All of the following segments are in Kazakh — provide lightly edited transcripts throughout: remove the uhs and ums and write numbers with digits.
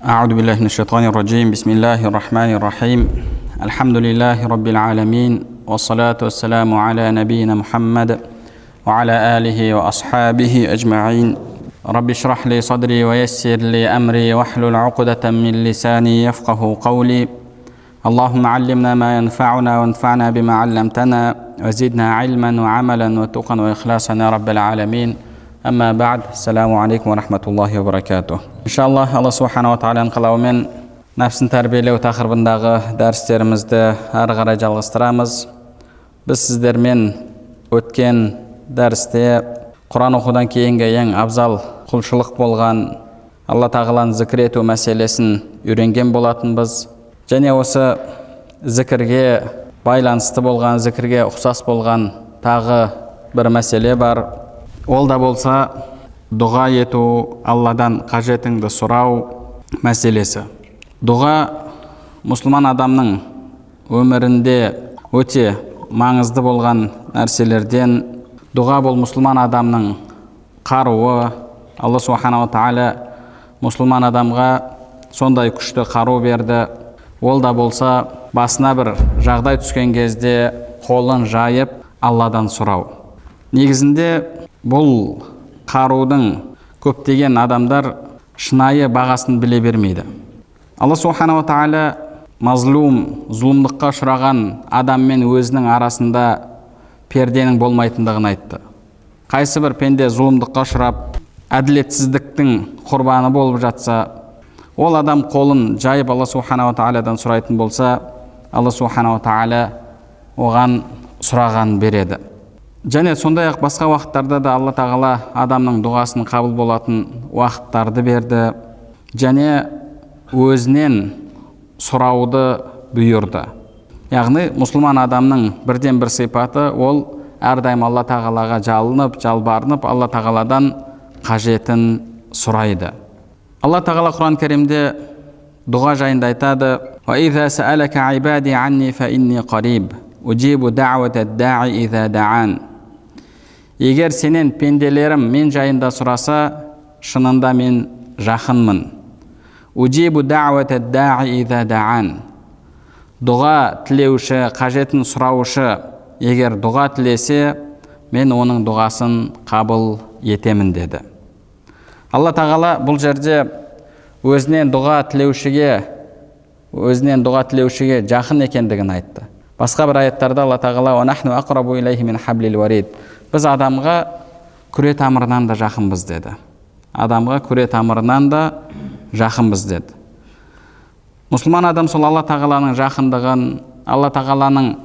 أعوذ بالله من الشيطان الرجيم. بسم الله الرحمن الرحيم. الحمد لله رب العالمين، والصلاة والسلام على نبينا محمد وعلى آله وأصحابه أجمعين. رب اشرح لي صدري ويسر لي أمري واحلل عقدة من لساني يفقه قولي. اللهم علمنا ما ينفعنا وانفعنا بما علمتنا وزدنا علما وعملا وتقا وإخلاصا يا رب العالمين. أما بعد، السلام عليكم ورحمة الله وبركاته. Иншалла, Алла Субханала Тағаланың қалауымен нәпсін тәрбиелеу тақырыбындағы дәрістерімізді әрі қарай жалғастырамыз. Біз сіздермен өткен дәрісте Құран оқудан кейінгі ең абзал құлшылық болған Алла Тағаланы зікір ету мәселесін үйренген болатынбыз. Және осы зікірге байланысты болған, зікірге ұқсас болған тағы бір мәселе бар. Ол да болса дұға ету, Алладан қажетіңді сұрау мәселесі. Дұға мұсылман адамның өмірінде өте маңызды болған нәрселерден. Дұға бұл мұсылман адамның қаруы. Алла Субханала Тағала мұсылман адамға сондай күшті қару берді. Ол да болса басына бір жағдай түскен кезде қолын жайып Алладан сұрау. Негізінде бұл қарудың көптеген адамдар шынайы бағасын біле бермейді. Алла Субханала Тағала мазлум, зұлымдыққа ұшыраған адаммен өзінің арасында перденің болмайтындығын айтты. Қайсы бір пенде зұлымдыққа ұшырап, әділетсіздіктің құрбаны болып жатса, ол адам қолын жайып Алла Субханала Тағаладан сұрайтын болса, Алла Субханала Тағала оған сұрағанын береді. Және сондай ақ басқа уақыттарда да Алла Тағала адамның дұғасын қабыл болатын уақыттарды берді. Және өзінен сұрауды бұйырды. Яғни мұсылман адамның бірден бір сипаты ол әрдайым Алла Тағалаға жалынып, жалбарынып, Алла Тағаладан қажетін сұрайды. Алла Тағала Құран Кәрімде дұға жайында айтады: "Ва иза саалака ибади анни фа инни қариб, уджибу даъвата да'i иза да'ан." Егер сенен пенделерім мен жайында сұраса, шынында мен жақынмын. Уджибу да'вата да'i иза да'ан. Дұға тілеуші, қажетін сұраушы егер дұға тілесе, мен оның дұғасын қабыл етемін деді. Алла Тағала бұл жерде өзінен дұға тілеушіге жақын екендігін айтты. Басқа бір аяттарда Алла Тағала: "Ва нахну ақрабу илайхи мин хаблил варид." Біз адамға күре тамырынан да жақынбыз деді. Адамға күре тамырынан да жақынбыз деді. Мұсылман адам сол Алла Тағаланың жақындығын, Алла Тағаланың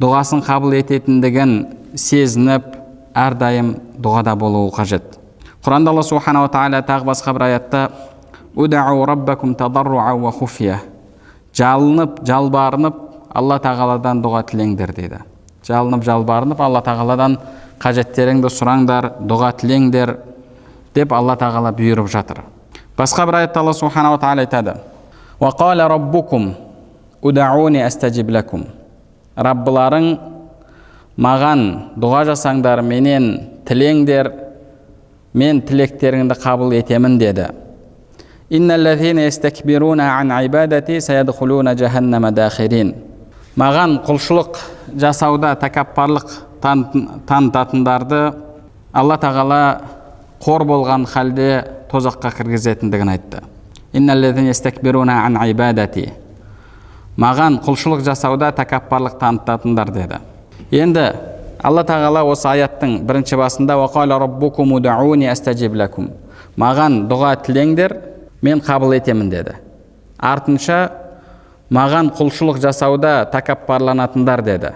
дұғасын қабыл ететіндігін сезініп, әрдайым дұғада болуы қажет. Құранда Алла Субханала Тағала тағы басқа бір аятта: "Удау раббакум тадарруа ва хуфия." Жалынып, жалбарынып Алла Тағаладан дұға тілеңдер дейді. Жалынып, жалбарынып Алла Тағаладан қажеттеріңді сұраңдар, дұға тілеңдер деп Алла Тағала бұйырып жатыр. Басқа бір аятта Алла Субханала Тағала айтады: "Ва қала раббукум удауни астажиб лакум." Раббыларың маған дұға жасаңдар, менен тілеңдер, мен тілектеріңді қабыл етемін деді. "Инналлазина ястакбируна ан ибадати саядхулуна джаханнама дахирин." Маған құлшылық жасауда тәкаппарлық танытатындарды Алла Тағала қор болған халде тозаққа кіргізетіндігін айтты. Инналлазина ястакбируна ан ибадати. Маған құлшылық жасауда тәкаппарлық танытатындар деді. Енді Алла Тағала осы аяттың бірінші басында: "Ва қала раббукум удауни астажиб лакум." Маған дұға тілеңдер, мен қабыл етемін деді. Артынша маған құлшылық жасауда тәкаппарланатындар деді.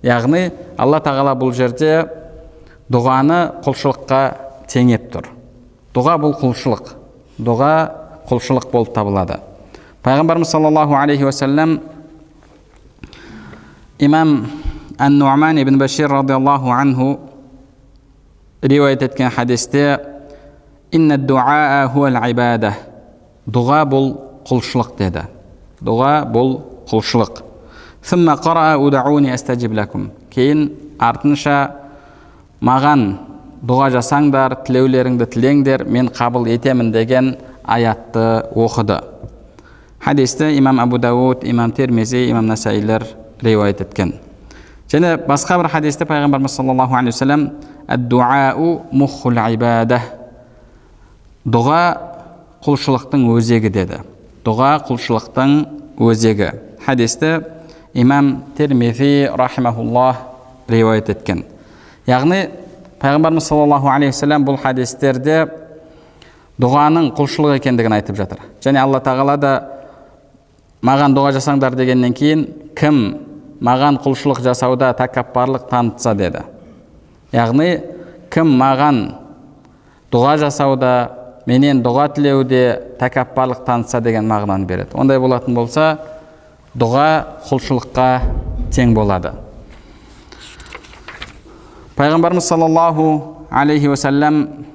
Яғни Алла Тағала бұл жерде дұғаны құлшылыққа теңеп тұр. Дұға бұл құлшылық. Дұға құлшылық болып табылады. Пайғамбарымыз саллаллаху алейхи уассалам имам Ан-Нуъман ибн Башир радиаллаху анху риуаят еткен хадисте: "Инна дуаа хуал ибада." Дұға бұл құлшылық деді. Дұға бұл құлшылық. "Сумма қараа удауни астажиб лакум." Кейін артынша маған дұға жасаңдар, тілеулеріңді тілеңдер, мен қабыл етемін деген аятты оқыды. Хадисті имам Абу Дауд, имам Тирмизи, имам Насаилер риуаят еткен. Және басқа бір хадисте пайғамбарымыз саллаллаху алейхи вассалам ад-дуау мухул ибада, дұға құлшылықтың өзегі деді. Дұға құлшылықтың өзегі. Хадисті имам Тирмизи рахимахуллах риуаят еткен. Яғни пайғамбарымыз саллаллаху алейхи вассалам бұл хадистерде дұғаның құлшылық екендігін айтып жатыр. Және Алла тағала да маған дұға жасаңдар дегеннен кейін, кім маған құлшылық жасауда тәкаппарлық танытса деді. Яғни кім маған дұға жасауда, менен дұға тілеуде тәкаппарлық танытса деген мағынаны береді. Ондай болатын болса, дұға құлшылыққа тең болады. Пайғамбарымыз саллаллаху алейхи вассалам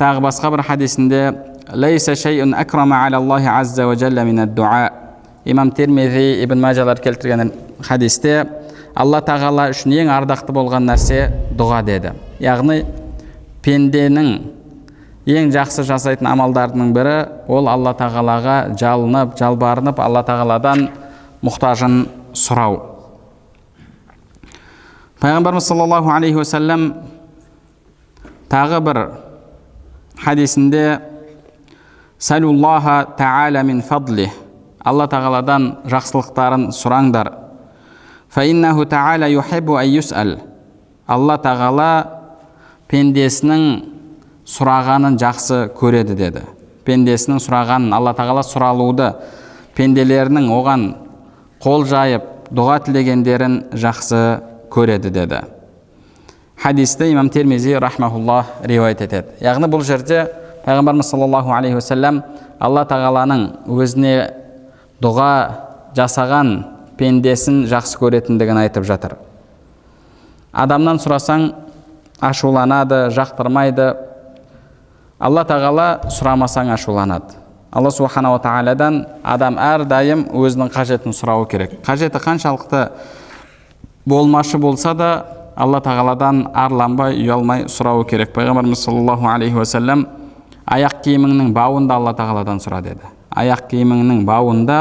тағы басқа бір хадисінде «Лейса шейун акрама аля Аллахи азза ва джалла мин ад-дуа». Имам Тирмизи, Ибн Мажалар келтірген хадисте Алла тағала үшін ең ардақты болған нәрсе дұға деді. Яғни пенденің ең жақсы жасайтын амалдарының бірі ол Алла тағалаға жалынып, жалбарынып, Алла тағаладан мұқтажын сұрау. Пайғамбарымыз саллаллаху алейхи вассалам тағы бір хадисінде «Салуллаха та'аля мин фадли». Алла тағаладан жақсылықтарын сұраңдар. «Фаиннаху та'аля юхиббу ан юс'ал». Алла тағала пендесінің сұрағанын жақсы көреді деді. Пендесінің сұрағанын, Алла тағала сұралуды, пенделерінің оған қол жайып, дұға тілегендерін жақсы көреді деді. Хадисті имам Тирмизи рахмахуллах риуаят етеді. Яғни бұл жерде пайғамбарымыз саллаллаху алейхи вассалам Алла тағаланың өзіне дұға жасаған пендесін жақсы көретіндігін айтып жатыр. Адамнан сұрасаң ашуланады, жақтырмайды. Алла тағала сұрамасаң ашуланады. Алла субханала тағаладан адам әрдайым өзінің қажетін сұрауы керек. Қажеті қаншалықты болмашы болса да Алла тағаладан арланбай, ұялмай сұрауы керек. Пайғамбарымыз саллаллаху алейхи вассалам аяқ киіміңнің бауында Алла тағаладан сұра деді. Аяқ киіміңнің бауында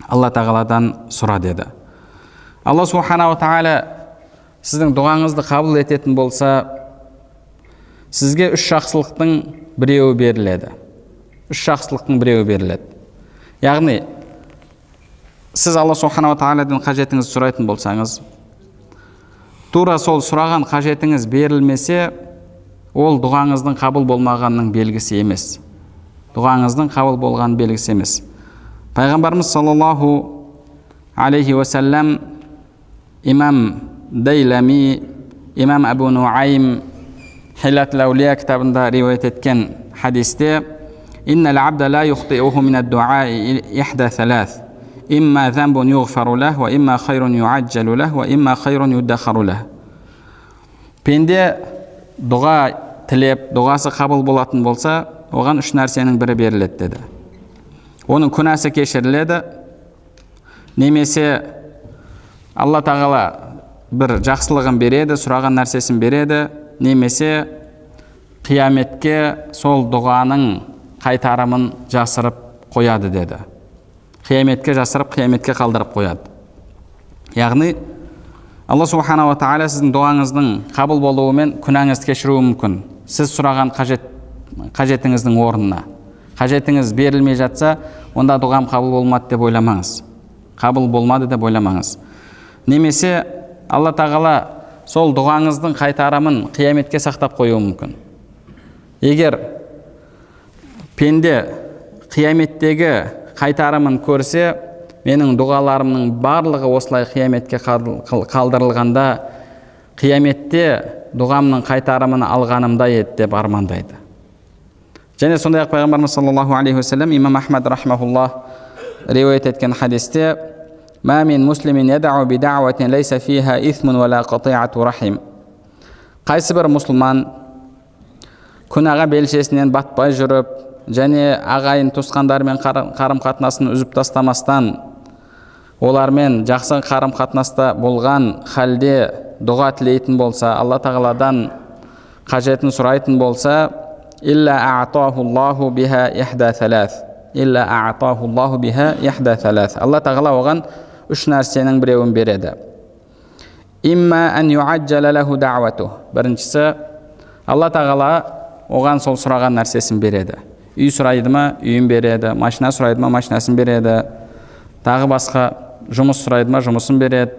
Алла тағаладан сұра деді. Алла субханала тағала сіздің дұғаңызды қабыл ететін болса, сізге үш жақсылықтың біреуі беріледі. Үш жақсылықтың біреуі беріледі. Яғни сіз Алла субханала тағаладан қажетіңізді сұрайтын болсаңыз, тура сол сұраған қажетіңіз берілмесе, ол дұғаңыздың қабыл болмағанның белгісі емес. Дұғаңыздың қабыл болған белгісі емес. Пайғамбарымыз саллаллаху алейхи вассалам имам Дейлами, имам Абу Нуайм Хилат Лаулия кітабында риуаят еткен хадисте «Иннал абда ла юхтиуху мин ад-дуаи ихда салас. Имма замбун югфару лах, ва имма хайрун юаджалу лах, ва имма хайрун юддахару лах». Пенде дұға тілеп, дұғасы қабыл болатын болса, оған үш нәрсенің бірі беріледі деді. Оның күнәсі кешіріледі, немесе Алла тағала бір жақсылығын береді, сұраған нәрсесін береді, немесе қияметке сол дұғаның қайтарымын жасырып қояды деді. Қияметке жасырып, қияметке қалдырып қояды. Яғни Алла субханала тағала сіздің дұғаңыздың қабыл болуымен күнәңізді кешіруі мүмкін. Сіз сұраған қажетіңіздің орнына. Қажетіңіз берілмей жатса, онда дұғам қабыл болмады деп ойламаңыз. Қабыл болмады деп ойламаңыз. Немесе Алла тағала сол дұғаңыздың қайтарымын қияметке сақтап қоюы мүмкін. Егер пенде қияметтегі қайтарымын көрсе, менің дұғаларымның барлығы осылай қияметке қалдырылғанда, қияметте дұғамның қайтарымын алғанымда еді деп армандайды. Және сондай-ақ пайғамбарымыз саллаллаху алейхи вассалам имам Ахмад рахмахуллах риуаят еткен хадисте «Ма мин муслимин ядау би даъватин лейса фиха исмун ва ла қатиату рахим». Қайсы бір мұсылман күнәға белшесінен батпай жүріп, және ағайын туысқандармен қарым-қатынасын үзіп тастамастан, олармен жақсы қарым-қатынаста болған халде дұға тілейтін болса, Алла тағаладан қажетін сұрайтын болса, илля а'тахуллаху биха ихда салас. Илля а'тахуллаху биха ихда салас. Алла тағала оған үш нәрсенің біреуін береді. Имма ан юаджжала лаху да'вату. Біріншісі, Алла тағала оған сол сұраған нәрсесін береді. Үй сұрайды ма, үйін береді. Машина сұрайды ма, машинасын береді. Тағы басқа жұмыс сұрайды ма, жұмысын береді.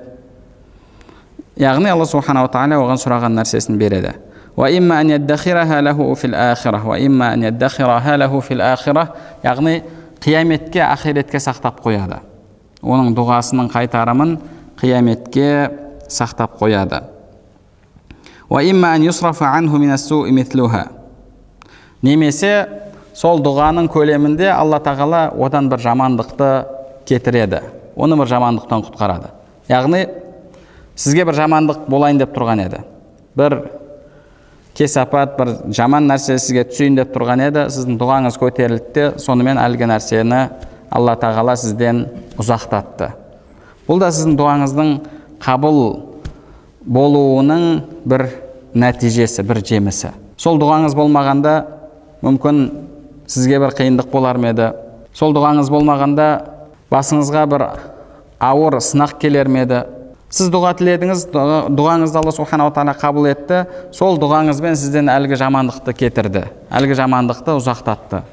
Яғни Алла субханаху тағала оған сұраған нәрсесін береді. Ва имма ан яддахираха лаху фил ахира. Ва имма ан яддахираха лаху фил ахира. Яғни қияметке, ақиретке сақтап қояды. Оның дұғасының қайтарымын қияметке сақтап қояды. Ва имма ан юсрафа анху минас-су'i мислуха. Немесе сол дұғаның көлемінде Алла тағала одан бір жамандықты кетіреді. Оны бір жамандықтан құтқарады. Яғни сізге бір жамандық болайын деп тұрған еді. Бір кесапат, бір жаман нәрсе сізге түсейін деп тұрған еді. Сіздің дұғаңыз көтерілді, сонымен әлгі нәрсені Алла тағала сізден ұзақтатты. Бұл да сіздің дұғаңыздың қабыл болуының бір нәтижесі, бір жемісі. Сол дұғаңыз болмағанда мүмкін сізге бір қиындық болар ма еді? Сол дұғаңыз болмағанда басыңызға бір ауыр сынақ келер ме еді? Сіз дұға тіледіңіз, дұғаңызды Алла субханаху тағала қабыл етті. Сол дұғаңызбен сізден әлгі жамандықты кетірді, әлгі жамандықты ұзақтатты.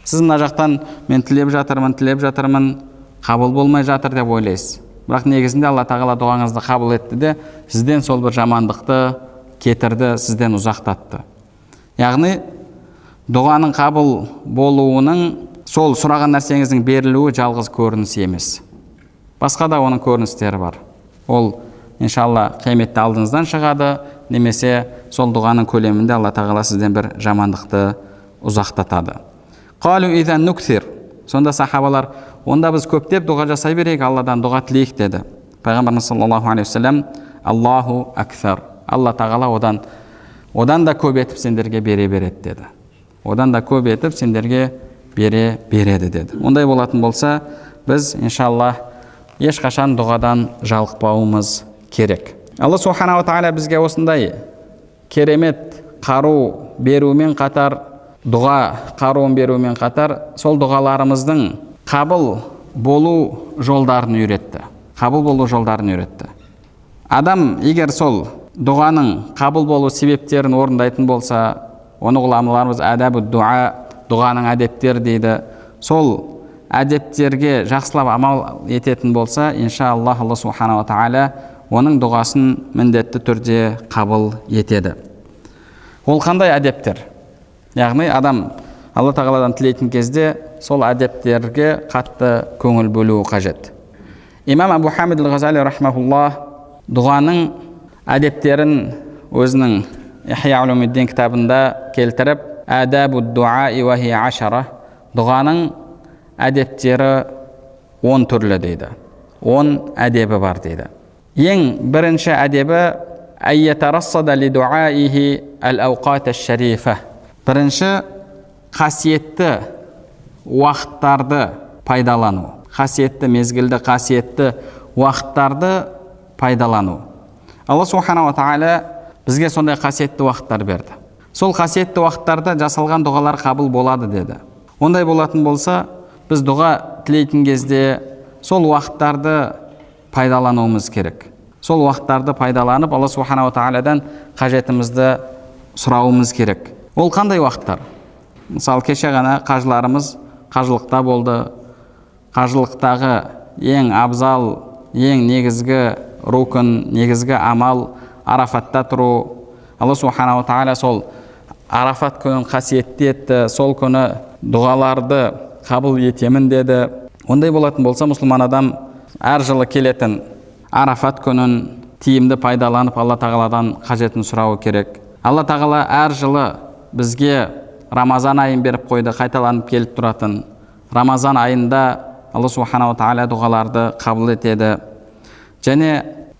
Сіз мына жақтан мен тілеп жатырмын, қабыл болмай жатыр деп ойлайсыз. Бірақ негізінде Алла тағала дұғаңызды қабыл етті де, сізден сол бір жамандықты кетірді, сізден ұзақтатты. Яғни дұғаның қабыл болуының, сол сұраған нәрсеңіздің берілуі жалғыз көрінісі емес. Басқа да оның көріністері бар. Ол иншалла қияметте алдыңыздан шығады, немесе сол дұғаның көлемінде Алла тағала сізден бір жамандықты ұзақтатады. Қалу изан нуксир. Сонда сахабалар, онда біз көптеп дұға жасай берейік, Алладан дұға тілейік деді. Пайғамбарымыз саллаллаху алейхи вассалам, Аллаху аксар. Алла тағала одан да көп етіп сендерге бере береді деді. Одан да көп етіп сендерге бере береді деді. Ондай болатын болса, біз иншалла ешқашан дұғадан жалықпауымыз керек. Алла субханаху тағала бізге осындай керемет қару берумен қатар, дұға қаруын берумен қатар, сол дұғаларымыздың қабыл болу жолдарын үйретті. Қабыл болу жолдарын үйретті. Адам егер сол дұғаның қабыл болу себептерін орындайтын болса, оны ғұламаларымыз әдәбу дуа, дұғаның әдептері дейді. Сол әдептерге жақсылап амал ететін болса, иншаллах Алла субханаху тағала оның дұғасын міндетті түрде қабыл етеді. Ол қандай әдептер? Яғни адам Алла тағаладан тілейтін кезде сол әдептерге қатты көңіл бөлуі қажет. Имам Абу Хамид ал-Ғазали рахмахуллах дұғаның әдептерін өзінің Ихия улумиддин кітабында келтіріп, әдәбу дуаи ва хия ашара, дұғаның әдептері 10 түрлі дейді. 10 әдебі бар дейді. Ең бірінші әдебі әйетарассада ли дуаихи әл-ауқат әш-шарифа. Бірінші қасиетті уақыттарды пайдалану. Қасиетті мезгілді, қасиетті уақыттарды пайдалану. Алла субханаху тағала бізге сондай қасиетті уақыттар берді. Сол қасиетті уақыттарда жасалған дұғалар қабыл болады деді. Ондай болатын болса, біз дұға тілейтін кезде сол уақыттарды пайдалануымыз керек. Сол уақыттарды пайдаланып, Алла субханаху тағаладан қажетімізді сұрауымыз керек. Ол қандай уақыттар? Мысалы, кеше ғана қажыларымыз қажылықта болды. Қажылықтағы ең абзал, ең негізгі рукын, негізгі амал Арафатта тұру. Алла субханаху тағала сол Арафат күнін қасиетті етті, сол күні дұғаларды қабыл етемін деді. Ондай болатын болса, мұсылман адам әр жылы келетін Арафат күнін тиімді пайдаланып, Алла тағаладан қажетін сұрауы керек. Алла тағала әр жылы бізге Рамазан айын беріп қойды, қайталанып келіп тұратын. Рамазан айында Алла субханаху тағала дұғаларды қабыл етеді. Және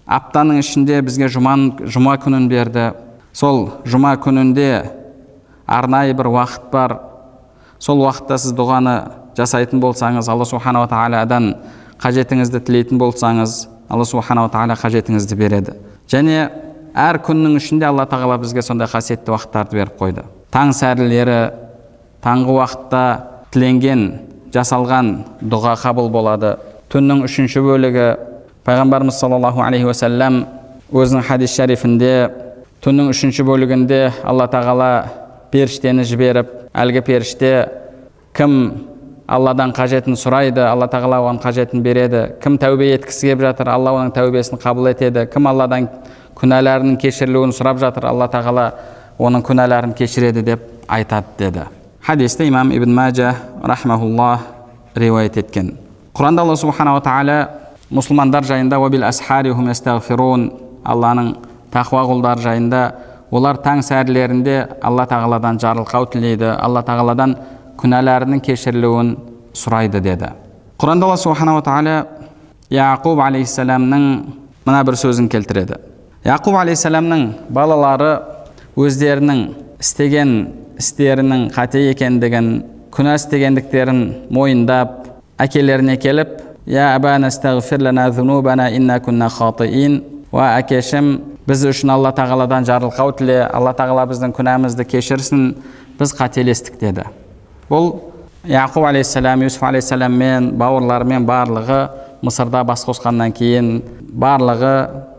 аптаның ішінде бізге жұма күнін берді. Сол жұма күнінде арнайы бір уақыт бар. Сол уақытта сіз дұғаны жасайтын болсаңыз, Алла субханаху тағаладан қажетіңізді тілейтін болсаңыз, Алла субханаху тағала қажетіңізді береді. Және әр күннің ішінде Алла тағала бізге сондай қасиетті уақыттарды беріп қойды. таң сәрілері, таңғы уақытта тіленген, жасалған дұға қабыл болады. Түннің 3-ші бөлігі пайғамбарымыз саллаллаху алейхи уассалам өзінің хадис шарифінде түннің 3-ші бөлігінде Алла тағала періштені жіберіп, әлгі періште кім Алладан қажетін сұрайды, Алла тағала оған қажетін береді. Кім тәубе еткісі келіп жатыр, Алла оның тәубесін қабыл етеді. Кім Алладан күнәләрінің кешірілуін сұрап жатыр, Алла тағала оның күнәләрін кешіреді деп айтады деді. Хадисте имам Ибн Маджа рахмахуллах риуаят еткен. Құранда Алла субханала тағала мұсылмандар жайында «Уабил асхарихум ястағфирун» Алланың тақуа құлдар жайында олар таң сәрілерінде Алла тағаладан жарылқау тілейді, Алла тағаладан күнәләрінің кешірілуін сұрайды деді. Құранда Алла субханала тағала Яқуб алейхиссаламның мына бір сөзін келтіреді. Яқуб алейхиссаламның балалары өздерінің істеген істерінің қате екендігін, күнә істегендіктерін мойындап, әкелеріне келіп, «Я абана астағфир лана зунубана инна күнна хатиин». Ва әкешім, біз үшін Алла тағаладан жарылқау тіле, Алла тағала біздің күнәмізді кешірсін, біз қателестік деді. Бұл Яқуб алейхиссалам, Юсуф алейхиссаламмен, бауырларымен барлығы Мысырда бас қосқаннан кейін, барлығы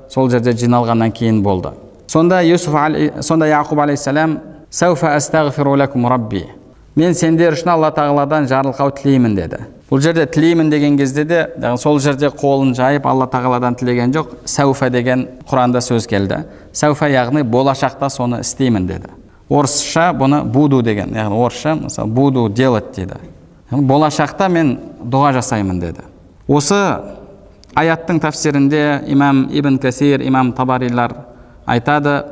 сол жерде жиналғаннан кейін болды. Сонда Яқуб алейхиссалам «Сауфа астағфиру лакум рабби». Мен сендер үшін Алла тағаладан жарылқау тілеймін деді. Бұл жерде тілеймін деген кезде де, сол жерде қолын жайып Алла тағаладан тілеген жоқ, сауфа деген Құранда сөз келді. Сауфа яғни болашақта соны істеймін деді. Орысша бұны буду деген, яғни орысша мысалы буду делать деді. Болашақта мен дұға жасаймын деді. Осы аяттың тафсирінде имам Ибн Касир, имам Табарилар айтады,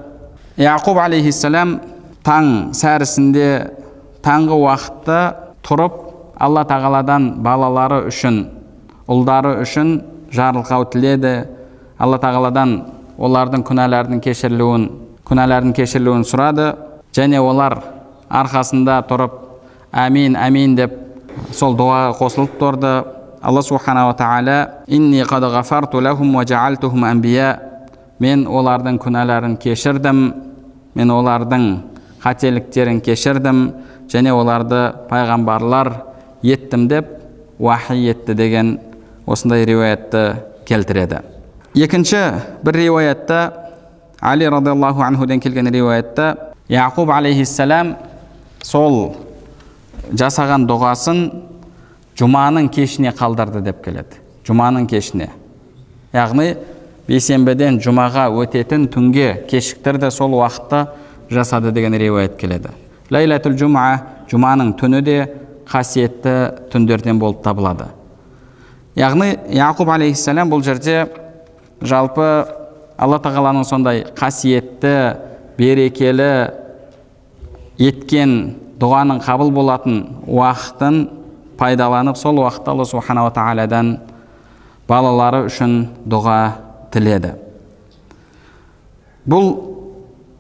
Яқуб алейхиссалам таң сәрісінде таңғы уақытта тұрып Алла тағаладан балалары үшін, ұлдары үшін жарылқау тіледі. Алла тағаладан олардың күнәләрінің кешірілуін сұрады. Және олар арқасында тұрып әмин, әмин деп сол дұғаға қосылып тұрды. Алла субханала тағала «Инни қад ғафарту лахум ва жаалтухум анбия». Мен олардың күнәләрін кешірдім, мен олардың қателіктерін кешірдім, және оларды пайғамбарлар еттім деп уахи етті деген осындай риуаятты келтіреді. Екінші бір риуаятта, Али радиаллаху анхуден келген риуаятта, Яқуб алейхиссалам сол жасаған дұғасын жұманың кешіне қалдырды деп келеді. Жұманың кешіне. Яғни бейсенбіден жұмаға өтетін түнге кешіктірді, сол уақытта жасады деген риуаят келеді. Лайлатул жума, жұманың түні де қасиетті түндерден болып табылады. Яғни Яқуб алейхиссалам бұл жерде жалпы Алла тағаланың сондай қасиетті, берекелі еткен дұғаның қабыл болатын уақытын пайдаланып, сол уақытта Алла субханала тағаладан балалары үшін дұға тіледі. Бұл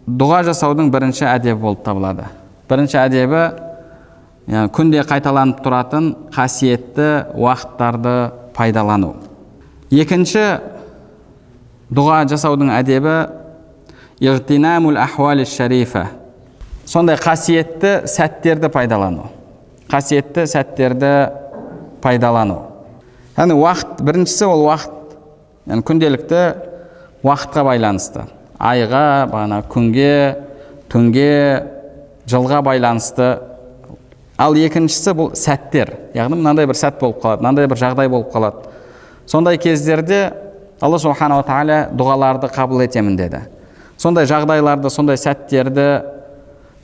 дұға жасаудың бірінші әдебі болып табылады. Бірінші әдебі күнде қайталанып тұратын қасиетті уақыттарды пайдалану. Екінші дұға жасаудың әдебі игтинамул ахвали шарифа. Сондай қасиетті сәттерді пайдалану. Қасиетті сәттерді пайдалану. Яғни уақыт, біріншісі ол уақыт, күнделікті уақытқа байланысты. Айға, күнге, түнге, жылға байланысты. Ал екіншісі бұл сәттер. Яғни мынандай бір сәт болып қалады, мынандай бір жағдай болып қалады. Сондай кездерде Алла субханала тағала дұғаларды қабыл етемін деді. Сондай жағдайларды, сондай сәттерді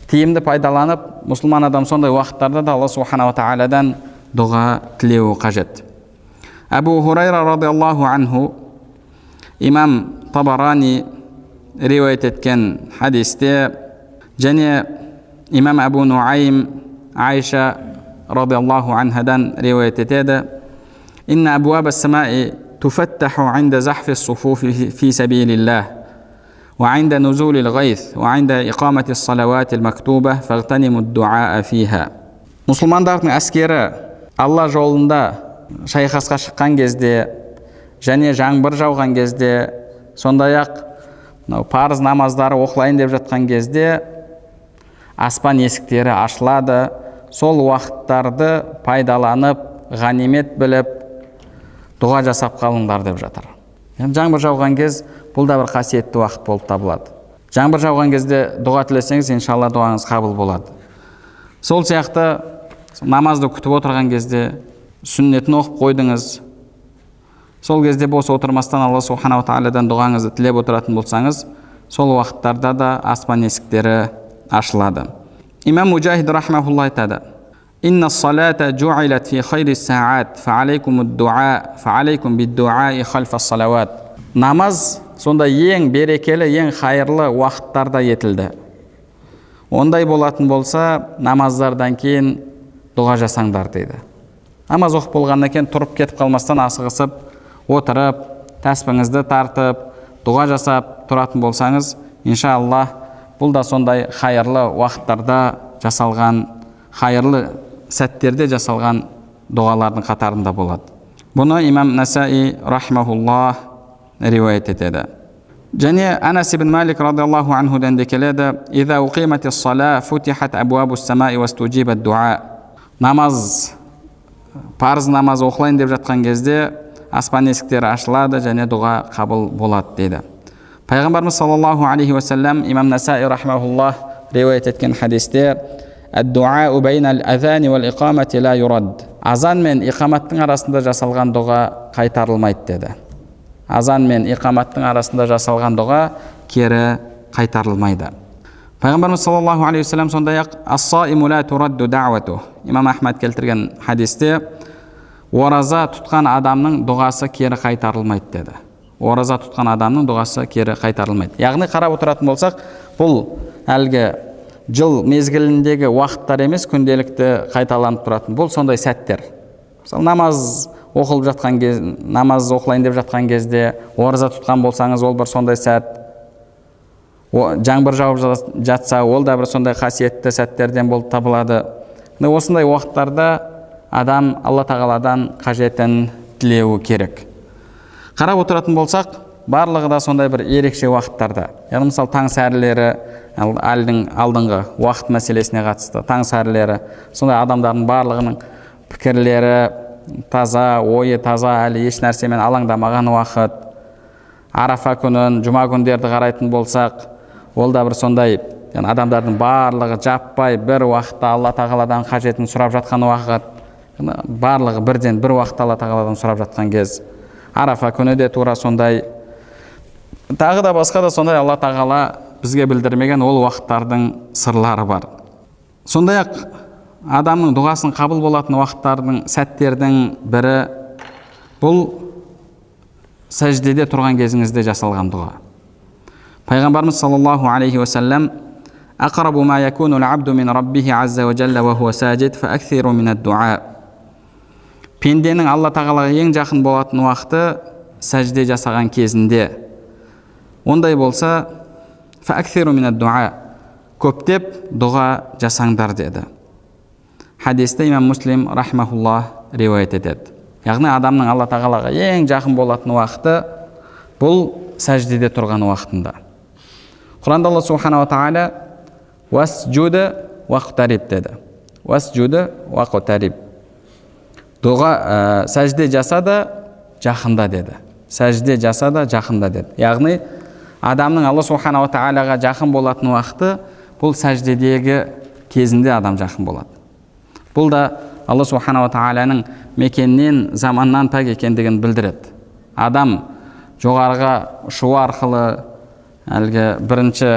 тиімді пайдаланып, мұсылман адам сондай уақыттарда да Алла субханала тағаладан дұға тілеуі қажет. Абу Хурайра радиаллаху анху, имам Табарани риуаят еткен хадисте, және имам Абу Нуайм Айша радиаллаху анхадан риуаят етеді, «Инна абуаба самаи туфаттаху инда захфи суфуфи фи сабилиллах, ва инда нузулил гайс, ва инда иқамати салаватил мактуба, фагтаниму дуаа фиха». Мұсылмандардың әскері Алла жолында шайқасқа шыққан кезде, және жаңбыр жауған кезде, сондай-ақ парыз намаздары оқылайын деп жатқан кезде аспан есіктері ашылады. Сол уақыттарды пайдаланып, ғанимет біліп, дұға жасап қалыңдар деп жатыр. Жаңбыр жауған кез бұл да бір қасиетті уақыт болып табылады. Жаңбыр жауған кезде дұға тілесеңіз, иншалла дұғаңыз қабыл болады. Сол сияқты намазды күтіп отырған кезде сүннетін оқып қойдыңыз. Сол кезде бос отырмастан Алла субханала тағаладан дұғаңызды тілеп отыратын болсаңыз, сол уақыттарда да аспан есіктері ашылады. Имам Мужахид рахмахулла айтады: «Инна салата жуилат фи хайри саат, фа-алейкум ад-дуа, фа-алейкум бид-дуаи хальфа салават». Намаз сонда ең берекелі, ең хайырлы уақыттарда етілді. Ондай болатын болса, намаздардан кейін дұға жасаңдар дейді. Намаз оқып болғаннан кейін тұрып кетіп қалмастан асығысып, отырып, тәспіңізді тартып, дұға жасап тұратын болсаңыз, иншаллах, бұл да сондай хайырлы уақыттарда жасалған, хайырлы сәттерде жасалған дұғалардың қатарында болады. Бұны имам Насаи рахмахуллах риуаят етеді. Және Анас ибн Малик радиаллаху анхудан де келеді: «Иза уқимати ссала футихат абуабу ссамаи вастуджибат дуа». Намаз, парыз намаз оқылайын деп жатқан кезде аспан есіктері ашылады және дұға қабыл болады дейді. Пайғамбарымыз саллаллаху алейхи уассалам имам Насаи рахмахуллах риуаят еткен хадисте: «Ад-дуау байнал азани вал иқамати ла юрад». Азан мен иқаматтың арасында жасалған дұға қайтарылмайды деді. Азан мен иқаматтың арасында жасалған дұға кері қайтарылмайды. Пайғамбарымыз саллаллаху алейхи уассалам сондай-ақ: «Ас-саиму ла турадду даъвату». Имам Ахмад келтірген хадисте ораза тұтқан адамның дұғасы кері қайтарылмайды деді. Ораза тұтқан адамның дұғасы кері қайтарылмайды. Яғни қарап отыратын болсақ, бұл әлгі жыл мезгіліндегі уақыттар емес, күнделікті қайталанып тұратын. Бұл сондай сәттер. Мысалы, намаз оқылып жатқан кез, намаз оқылайын деп жатқан кезде ораза тұтқан болсаңыз, ол бір сондай сәт. Жаңбыр жауып жатса, ол да бір сондай қасиетті сәттерден болып табылады. Осындай уақыттарда адам Алла тағаладан қажетін тілеуі керек. Қарап отыратын болсақ, барлығы да сондай бір ерекше уақыттарда. Яғни мысалы таң сәрілері, алдыңғы уақыт мәселесіне қатысты таң сәрілері, сондай адамдардың барлығының пікірлері таза, ойы таза, әлі еш нәрсемен алаңдамаған уақыт. Арафа күнін, жұма күндерді қарайтын болсақ, ол да бір сондай, адамдардың барлығы жаппай бір уақытта Алла тағаладан қажетін сұрап жатқан уақыт. Барлығы бірден бір уақытта Алла тағаладан сұрап жатқан кез. Арафа күні де тура сондай. Тағы да басқа да сондай Алла тағала бізге білдірмеген ол уақыттардың сырлары бар. Сондай-ақ адамның дұғасын қабыл болатын уақыттардың, сәттердің бірі бұл сәждеде тұрған кезіңізде жасалған дұға. Пайғамбарымыз саллаллаху алейхи уассалам: «Ақрабу ма якунул абду мин раббихи азза ва джалла ва хуа саджид фа аксиру минад дуа». Пенденің Алла тағалаға ең жақын болатын уақыты сәжде жасаған кезінде. Ондай болса, фа аксиру минад дуа, көптеп дұға жасаңдар деді. Хадисте имам Муслим рахмахуллах риуаят етеді. Яғни адамның Алла тағалаға ең жақын болатын уақыты бұл сәждеде тұрған уақытында. Құранда Алла субханала тағала «Васджуды вақтариб» деді. «Васджуды вақтариб». Дұға сәжде жаса да жақында деді. Сәжде жаса да жақында деді. Яғни адамның Алла субханала тағалаға жақын болатын уақыты бұл сәждедегі кезінде адам жақын болады. Бұл да Алла субханала тағаланың мекеннен, заманнан пәк екендігін білдіреді. Адам жоғарыға ұшу арқылы, әлгі бірінші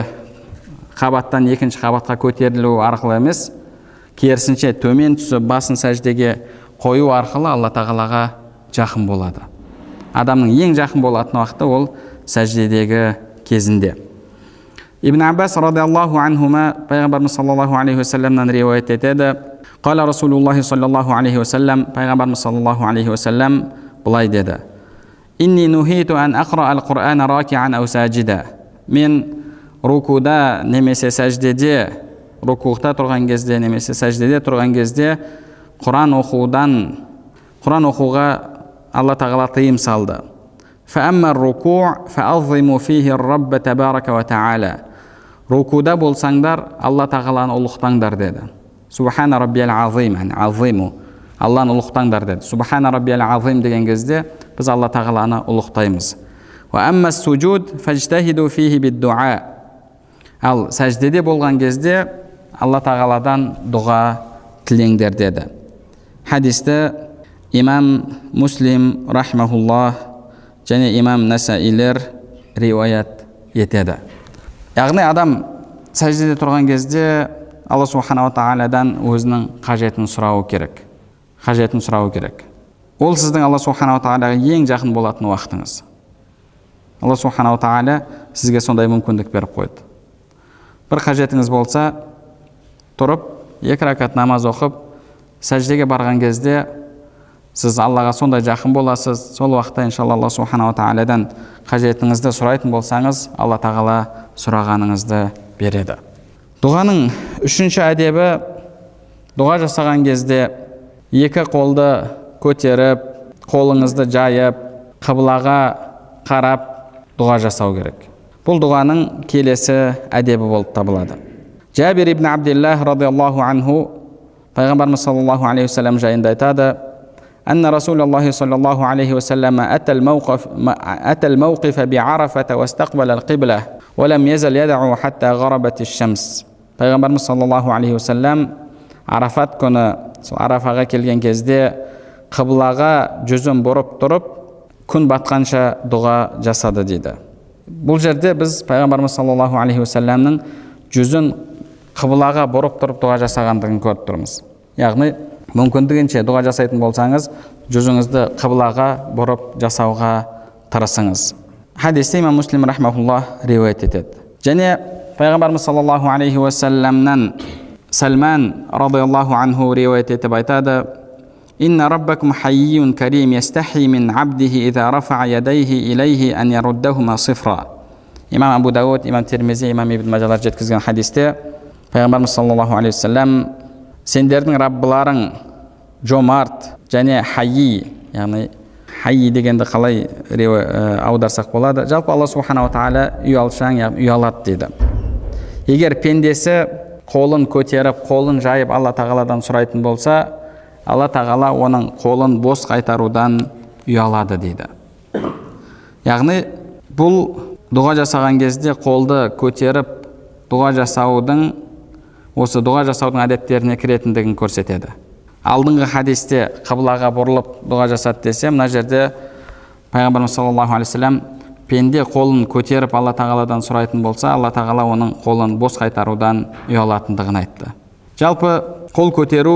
қабаттан екінші қабатқа көтерілу арқылы емес, керісінше төмен түсіп басын сәждеге қою арқылы Алла тағалаға жақын болады. Адамның ең жақын болатын уақыты ол сәждедегі кезінде. Ибн Аббас радиаллаху анхума пайғамбарымыз саллаллаху алейхи уассаламнан риуаят етеді: «Қала Расулуллахи саллаллаху алейхи уассалам», пайғамбарымыз саллаллаху алейхи уассалам былай деді: «Инни нухиту ан ақра ал-Құр'ана ракиан ау саджида». Мен рукуда немесе сәждеде, рукуғта тұрған кезде немесе сәждеде тұрған кезде Құран оқуға Алла тағала тыйым салды. «Фа амма руку' фа аззиму фихи рабба табарака ва та'ала». рукуда болсаңдар, Алла тағаланы ұлықтаңдар деді. Субхана раббиял азим, азиму, Алланы ұлықтаңдар деді. Субхана раббиял азим деген кезде біз Алла тағаланы ұлықтаймыз. Ва амма суджуд фажтахиду фихи биддуа. Ал сәждеде болған кезде Алла тағаладан дұға тілеңдер деді. Хадисті имам Муслим рахмахуллах және имам Насаилер риуаят етеді. Яғни адам сәждеде тұрған кезде Алла субханала тағаладан өзінің қажетін сұрауы керек. Қажетін сұрауы керек. Ол сіздің Алла субханала тағалаға ең жақын болатын уақытыңыз. Алла субханала тағала сізге сондай мүмкіндік беріп қойды. Бір қажетіңіз болса, тұрып, 2 ракат намаз оқып, сәждеге барған кезде сіз Аллаға сондай жақын боласыз. Сол уақытта иншалла Алла субханала тағаладан қажетіңізді сұрайтын болсаңыз, Алла тағала сұрағаныңызды береді. Дұғаның 3-ші әдебі, дұға жасаған кезде 2 қолды көтеріп, қолыңызды жайып, қыблаға қарап дұға жасау керек. Бұл дұғаның келесі әдебі болып табылады. Жабир ибн Абдиллах радиаллаху анху пайғамбарымыз саллаллаху алейхи вассалам жайында айтады: «Анна Расулаллахи саллаллаху алейхи вассалам ата al-mawqif bi'Arafata wastaqbala al-qibla wa lam yazal yad'u hatta gharabat ash-shams». Пайғамбарымыз саллаллаху алейхи вассалам Арафат күні Арафаға келген кезде қыблаға жүзін бұрып тұрып, күн батқанша дұға жасады дейді. Бұл жерде біз пайғамбарымыз саллаллаху алейхи вассаламның жүзін қыблаға бұрып тұрып дұға жасағандығын көріп тұрмыз. Яғни мүмкіндігінше дұға жасайтын болсаңыз, жүзіңізді қыблаға бұрып жасауға тырысыңыз. Хадисте имам Муслим рахмахуллах риуаят етеді. Және пайғамбарымыз саллаллаху алейхи вассаламнан Салман радиаллаху анху риуаят етіп айтады: «Инна раббакум хаййюн карим ястахи мин абдихи иза рафа ядайхи илайхи ан яруддахума сифра». Имам Абу Дауд, имам Тирмизи, имам Ибн Мажалар жеткізген хадисте пайғамбарымыз саллаллаху алейхи вассалам: сендердің раббыларың жомарт және хайи, яғни хайи дегенді қалай аударсақ болады, жалпы Алла субханала тағала ұялшаң, яғни ұялады дейді. Егер пендесі қолын көтеріп, қолын жайып Алла тағаладан сұрайтын болса, Алла тағала оның қолын бос қайтарудан ұялады дейді. Яғни бұл дұға жасаған кезде қолды көтеріп дұға жасаудың, осы дұға жасаудың әдеттеріне кіретіндігін көрсетеді. Алдыңғы хадисте қыблаға бұрылып дұға жасады десе, мына жерде пайғамбарымыз саллаллаху алейхи вассалам пенде қолын көтеріп Алла тағаладан сұрайтын болса, Алла тағала оның қолын бос қайтарудан ұялатындығын айтты. Жалпы қол көтеру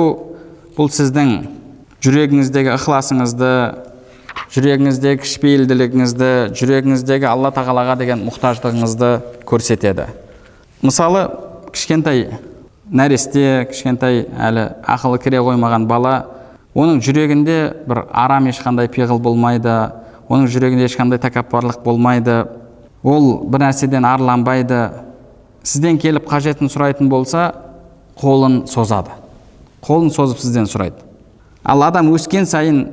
бұл сіздің жүрегіңіздегі ықыласыңызды, жүрегіңіздегі кішіпейілділігіңізді, жүрегіңіздегі Алла тағалаға деген мұқтаждығыңызды көрсетеді. Мысалы, кішкентай нәресте, кішкентай әлі ақылы кіре қоймаған бала, оның жүрегінде бір арам ешқандай пиғыл болмайды, оның жүрегінде ешқандай тәкаппарлық болмайды, ол бір нәрседен арланбайды. Сізден келіп қажетін сұрайтын болса, қолын созады. Қолын созып сізден сұрайды. Ал адам өскен сайын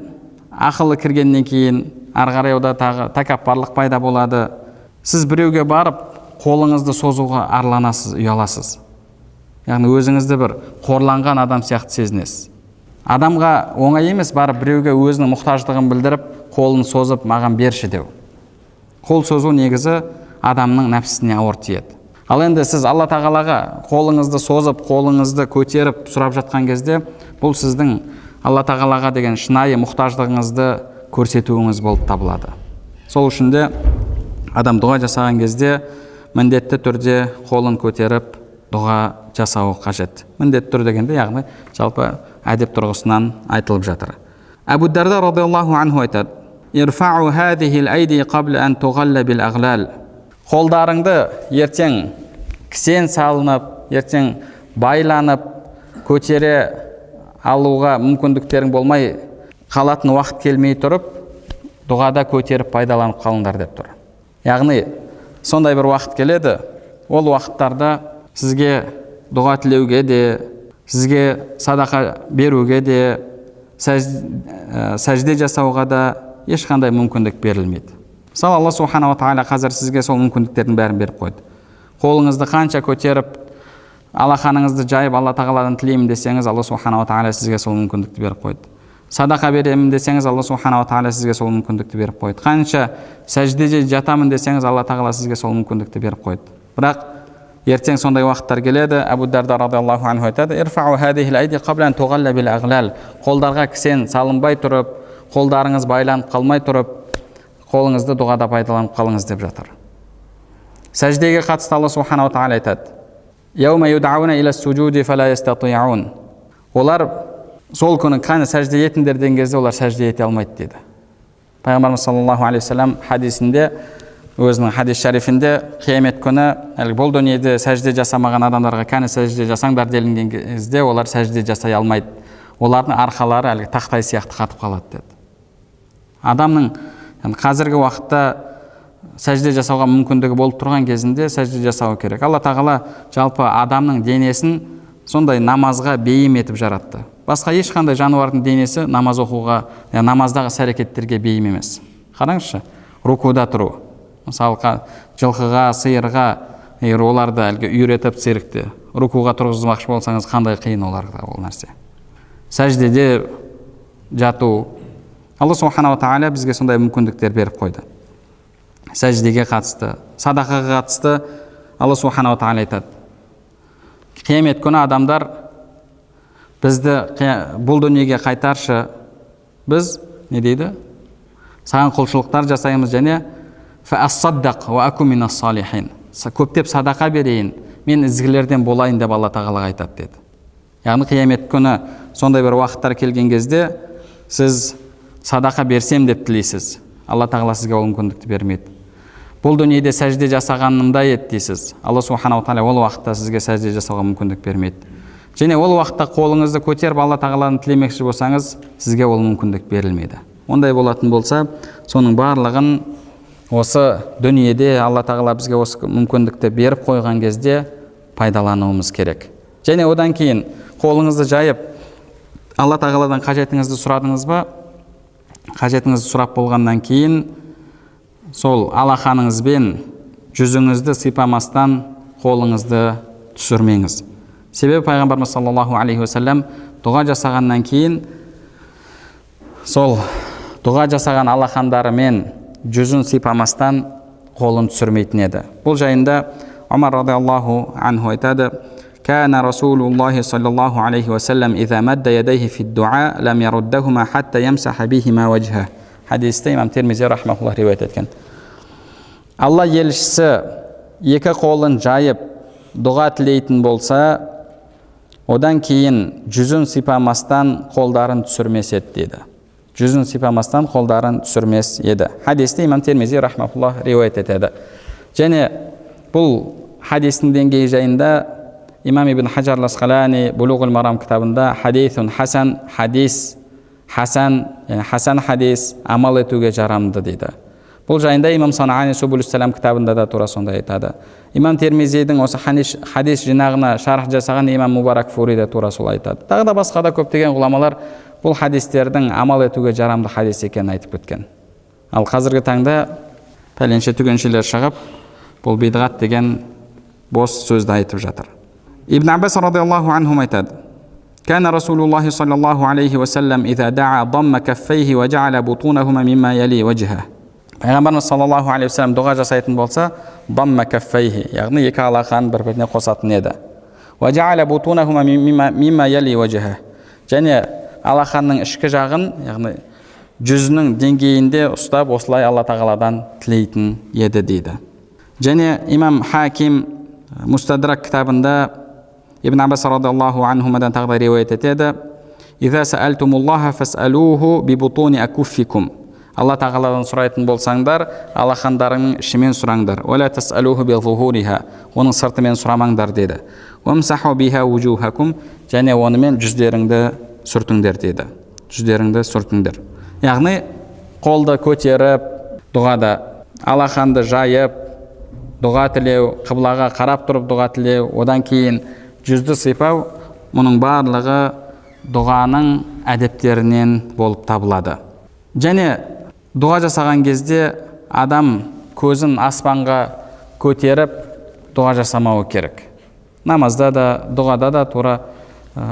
ақылы кіргеннен кейін ары қарай ода тағы тәкаппарлық пайда болады. Сіз біреуге барып қолыңызды созуға арланасыз, ұяласыз. Яғни өзіңізді бір қорланған адам сияқты сезінесіз. Адамға оңай емес барып біреуге өзінің мұқтаждығын білдіріп, қолын созып маған берші деу. Қол созу негізі адамның нәпсісіне ауыр тиеді. Ал енді сіз Алла тағалаға қолыңызды созып, қолыңызды көтеріп сұрап жатқан кезде, бұл сіздің Алла тағалаға деген шынайы мұқтаждығыңызды көрсетуіңіз болып табылады. Сол үшін де адам дұға жасаған кезде міндетті түрде қолын көтеріп дұға жасауы қажет. Міндетті түрде дегенде, яғни жалпы әдеп тұрғысынан айтылып жатыр. Абу Дарда радиаллаху анху айтады: «Ирфау хадихил айди қабла ан туғалла бил ағлал». Қолдарыңды ертең кісен салынып, ертең байланып, көтере алуға мүмкіндіктерің болмай қалатын уақыт келмей тұрып, дұғада көтеріп пайдаланып қалыңдар деп тұр. Яғни сондай бір уақыт келеді, ол уақыттарда сізге дұға тілеуге де, сізге садақа беруге де, сәжде жасауға да ешқандай мүмкіндік берілмейді. Мысалы, Алла субханала тағала қазір сізге сол мүмкіндіктердің бәрін беріп қойды. қолыңызды қанша көтеріп алақаныңызды жайып Алла тағаладан тілеймін десеңіз, Алла субханала тағала сізге сол мүмкіндікті беріп қойды. Садақа беремін десеңіз, Алла субханала тағала сізге сол мүмкіндікті беріп қойды. Қанша сәждеде жатамын десеңіз, Алла тағала сізге сол мүмкіндікті беріп қойды. Бірақ ертең сондай уақыттар келеді. Абу Дарда радиаллаху анху айтады: "Ирфау хадихил айди қабла ан туғалла бил ағлал." Қолдарға кісен салынбай тұрып, қолдарыңыз байланып қалмай тұрып, қолыңызды дұғада пайдаланып қалыңыз деп жатыр. Сәждеге қатысты Алла субханала тағала айтады: "Яума юдауна иля суджуди фала ястатиун." Олар сол күні қане сәжде етіңдер деген кезде олар сәжде ете алмайды дейді. Пайғамбарымыз саллаллаху алейхи вассалам хадисінде, өзінің хадис шарифінде, қиямет күні бұл дүниеде сәжде жасамаған адамдарға қане сәжде жасаңдар делінген кезде олар сәжде жасай алмайды. Олардың арқалары тақтай сияқты қатып қалады деді. Адамның қазіргі уақытта сәжде жасауға мүмкіндігі болып тұрған кезінде сәжде жасау керек. Алла тағала жалпы адамның денесін сондай намазға бейім етіп жаратты. Басқа ешқандай жануардың денесі намаз оқуға, намаздағы әрекеттерге бейім емес. Қараңызшы, рукуда тұру. Мысалы, жылқыға, сиырға, оларды үйретіп циркте рукуға тұрғызбақшы болсаңыз, қандай қиын оларға ол нәрсе. Сәждеде жату. Алла субханала тағала бізге сондай мүмкіндіктер беріп қойды. Сәждеге қатысты, садақаға қатысты Алла субханала тағала айтады: "Қиямет күні адамдар бізді бұл дүниеге қайтаршы, біз не дейді? Саған құлшылықтар жасаймыз және фассаддақ ва аку минас салихин." Көптеп садақа берейін, мен ізгілерден болайын деп Алла тағала айтады деді. Яғни қиямет күні сондай бір уақыттар келген кезде сіз садақа берсем деп тілейсіз. Алла тағала сізге ол мүмкіндікті бермейді. Бұл дүниеде сәжде жасағанымда еді дейсіз. Алла субханала тағала ол уақытта сізге сәжде жасауға мүмкіндік бермейді. Және ол уақытта қолыңызды көтеріп Алла тағаланы тілемекші болсаңыз, сізге ол мүмкіндік берілмейді. Ондай болатын болса, соның барлығын осы дүниеде Алла тағала бізге осы мүмкіндікті беріп қойған кезде пайдалануымыз керек. Және одан кейін қолыңызды жайып Алла тағаладан қажетіңізді сұрадыңыз ба? Қажетіңізді сұрап болғаннан кейін сол алақаныңызбен жүзіңізді сипамастан қолыңызды түсірмеңіз. Себебі пайғамбарымыз саллаллаху алейхи вассалам дұға жасағаннан кейін сол дұға жасаған алақандарымен жүзін сипамастан қолын түсірмейтін еді. Бұл жайында Умар радиаллаху анху айтады: "Кана Расулуллахи саллаллаху алейхи вассалам иза мадда ядайхи фи дуа лам яруддахума хатта ямсаха бихима ваджха." Хадисте имам Тирмизи рахмахуллах риуаят еткен. Алла елшісі екі қолын жайып дұға тілейтін болса, одан кейін жүзін сипамастан қолдарын түсірмес еді дейді. Жүзін сипамастан қолдарын түсірмес еді. Хадисте имам Тирмизи рахмахуллах риуаят етеді. Және бұл хадистің деңгейі жайында имам ибн Хаджар ал-Асқалани Булуғул Марам кітабында хадисун хасан, хадис хасан, хасан хадис амал етуге жарамды дейді. Бұл жайында имам Санаани Субулус Салам кітабында да тура сондай айтады. Имам Тирмизидің осы хадис жинағына шарх жасаған имам Мубарак Фури да тура солай айтады. Тағы да басқа да көптеген ғұламалар бұл хадистердің амал етуге жарамды хадис екенін айтып кеткен. Ал қазіргі таңда пәленше түгеншелер шығып, бұл бидғат деген бос сөзді айтып жатыр. Ибн Аббас радиаллаху анху айтады: "Кана Расулуллахи саллаллаху алейхи вассалам иза даа дамма каффейхи ва жа'ала бутунахума мимма яли вajha." Пайғамбарымыз саллаллаху алейхи вассалам дұға жасайтын болса, дамма каффейхи, яғни екі алақанын бір-біріне қосатын еді. Ва жа'ала бутунахума мимма яли вajha. Және алақанның ішкі жағын, яғни жүзінің деңгейінде ұстап, осылай Алла тағаладан тілейтін еді дейді. Және имам Хаким Мустадрак кітабында Ибн Аббас радиаллаху анхумадан тағы да риуаят етеді: "Иза саалтумуллаха фасалуху би бутуни акуффикум." Алла тағаладан сұрайтын болсаңдар, алақандарыңның ішімен сұраңдар. "Ва ла тасалуху би зухуриха." Оның сыртымен сұрамаңдар деді. "Вамсаху биха вужухакум." Және онымен жүздеріңді сүртіңдер деді. Жүздеріңді сүртіңдер. Яғни қолды көтеріп дұғада, алақанды жайып дұға тілеу, қыблаға қарап тұрып дұға тілеу, одан кейін жүзді сипау, мұның барлығы дұғаның әдептерінен болып табылады. Және дұға жасаған кезде адам көзін аспанға көтеріп дұға жасамауы керек. Намазда да, дұғада да тура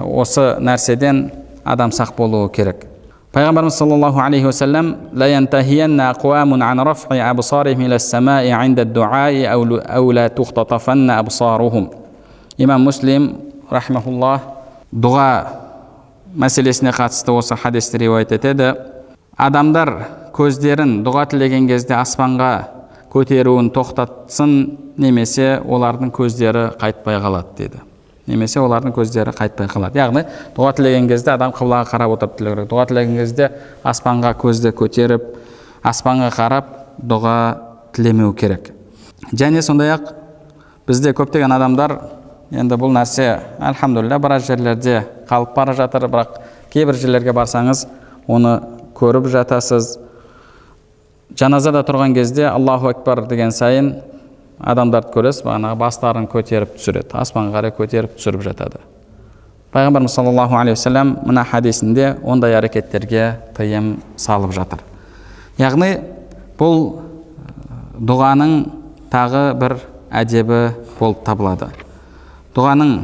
осы нәрседен адам сақ болуы керек. Пайғамбарымыз саллаллаху алейхи вассалам: "Ла янтахиянна aqwamun an raf'i absarihim ila as-sama'i 'inda ad-du'a'i aw la tuhtatafanna absaruhum." Имам Муслим рахмахуллах дұға мәселесіне қатысты осы хадисті риуаят етеді. Адамдар көздерін дұға тілеген кезде аспанға көтеруін тоқтатсын, немесе олардың көздері қайтпай қалады деді. Немесе олардың көздері қайтпай қалады. Яғни дұға тілеген кезде адам қыблаға қарап отырып тілеу керек. Дұға тілеген кезде аспанға көзді көтеріп, аспанға қарап дұға тілемеу керек. Және сондай-ақ бізде көптеген адамдар, енді бұл нәрсе альхамдулилля біраз жерлерде қалып бара жатыр, бірақ кейбір жерлерге барсаңыз оны көріп жатасыз. Жаназада тұрған кезде Аллаху акбар деген сайын адамдарды көресіз, бағанағы бастарын көтеріп түсіреді, аспанға қарай көтеріп түсіріп жатады. Пайғамбарымыз саллаллаху алейхи вассалам мына хадисінде ондай әрекеттерге тыйым салып жатыр. Яғни бұл дұғаның тағы бір әдебі болып табылады. Дұғаның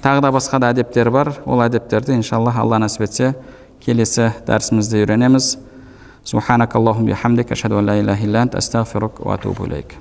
тағы да басқа да әдептері бар. Ол әдептерді иншаллах Алла насіп етсе келесі дәрісімізде үйренеміз. Субханакаллахумма бихамдика, ашһаду ан ла илаха илля анта, астағфирука ва атубу илейк.